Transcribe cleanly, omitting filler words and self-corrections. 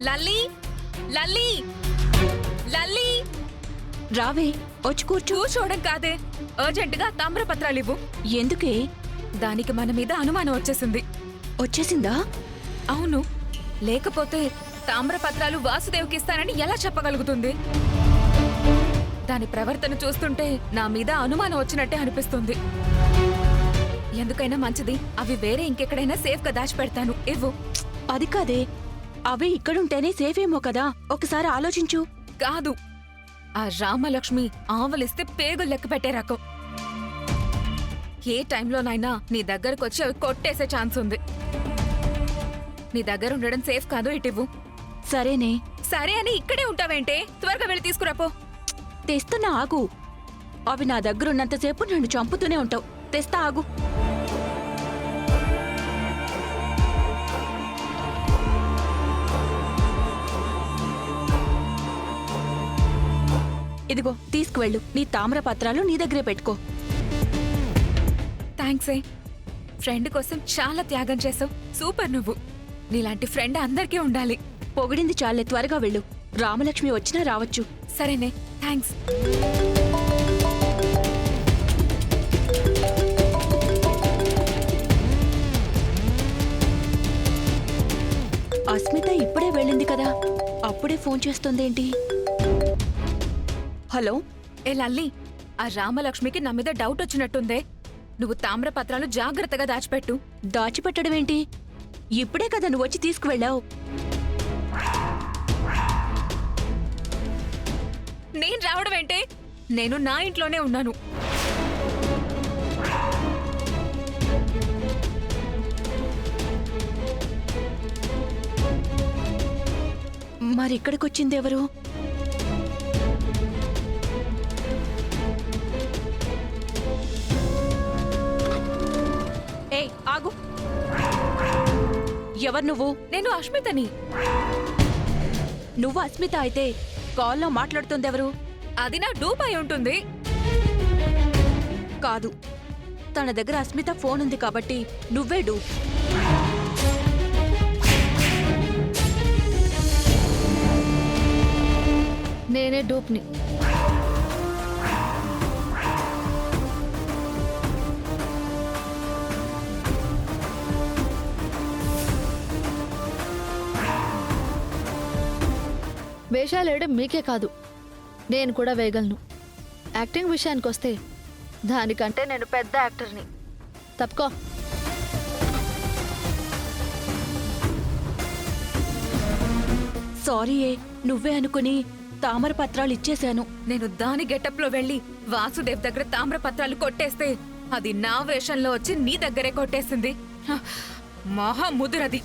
లల్లి లల్లి లల్లి రావే వచ్చి కూర్చోవడం కాదే, అర్జెంటుగా తామ్రపత్రాలు ఇవ్వు. ఎందుకే? దానికి మన మీద అనుమానం వచ్చేసింది. వచ్చేసిందా? అవును, లేకపోతే తామ్రపత్రాలు వాసుదేవ్కి ఇస్తానని ఎలా చెప్పగలుగుతుంది? దాని ప్రవర్తన చూస్తుంటే నా మీద అనుమానం వచ్చినట్టే అనిపిస్తుంది. ఎందుకైనా మంచిది, అవి వేరే ఇంకెక్కడైనా సేఫ్గా దాచిపెడతాను. ఇవ్వు. అది కాదే, అవి ఇక్కడుంటేనే సేఫ్ ఏమో కదా, ఒకసారి ఆలోచించు. కాదు, ఆ రామలక్ష్మి ఆవలిస్తే పేగులు లెక్క పెట్టే రకం. ఏ టైంలోనైనా నీ దగ్గరకొచ్చి అవి కొట్టేసే ఛాన్స్ ఉంది. నీ దగ్గర ఉండడం సేఫ్ కాదు, ఇటివ్వు. సరేనే. సరే అని ఇక్కడే ఉంటావేంటే? త్వరగా వెళ్ళి తీసుకురాపో. తెస్తున్నా, ఆగు. అవి నా దగ్గరున్నంతసేపు నన్ను చంపుతూనే ఉంటావు. తెస్తా, ఆగు. ఇదిగో తీసుకువెళ్ళు. నీ తామ్రపత్రాలు నీ దగ్గరే పెట్టుకో. థ్యాంక్సే, ఫ్రెండ్ కోసం చాలా త్యాగం చేసావు. సూపర్ నువ్వు. నీలాంటి ఫ్రెండ్ అందరికీ ఉండాలి. పొగిడింది చాలే, త్వరగా వెళ్ళు. రామలక్ష్మి వచ్చినా రావచ్చు. సరేనే, థ్యాంక్స్. అస్మిత ఇప్పుడే వెళ్ళింది కదా, అప్పుడే ఫోన్ చేస్తుందేంటి? హలో. ఏ లల్లి, ఆ రామలక్ష్మికి నా మీద డౌట్ వచ్చినట్టుందే. నువ్వు తామ్రపత్రాలు జాగ్రత్తగా దాచిపెట్టు. దాచిపెట్టడమేంటి? ఇప్పుడే కదా నువ్వు వచ్చి తీసుకువెళ్ళావు. నేను రావడం ఏంటే? నేను నా ఇంట్లోనే ఉన్నాను. మరిక్కడికొచ్చిందెవరు? ఏయ్, ఆగు. ఎవరు నువ్వు? నేను అస్మితని. నువ్వు అస్మిత అయితే కాల్లో మాట్లాడుతుందెవరు? అది నా డూప్ అయి ఉంటుంది. కాదు, తన దగ్గర అస్మిత ఫోన్ ఉంది కాబట్టి నువ్వే డూప్. నేనే డూప్ని. వేషాలు వేయడం మీకే కాదు, నేను కూడా వేయగలను. యాక్టింగ్ విషయానికి వస్తే దానికంటే నేను పెద్ద యాక్టర్ని. తప్పుకో. సారీయే, నువ్వే అనుకుని తామరపత్రాలు ఇచ్చేశాను. నేను దాని గెటప్లో వెళ్ళి వాసుదేవ్ దగ్గర తామ్రపత్రాలు కొట్టేస్తే అది నా వేషంలో వచ్చి నీ దగ్గరే కొట్టేసింది. మహా ముదురది.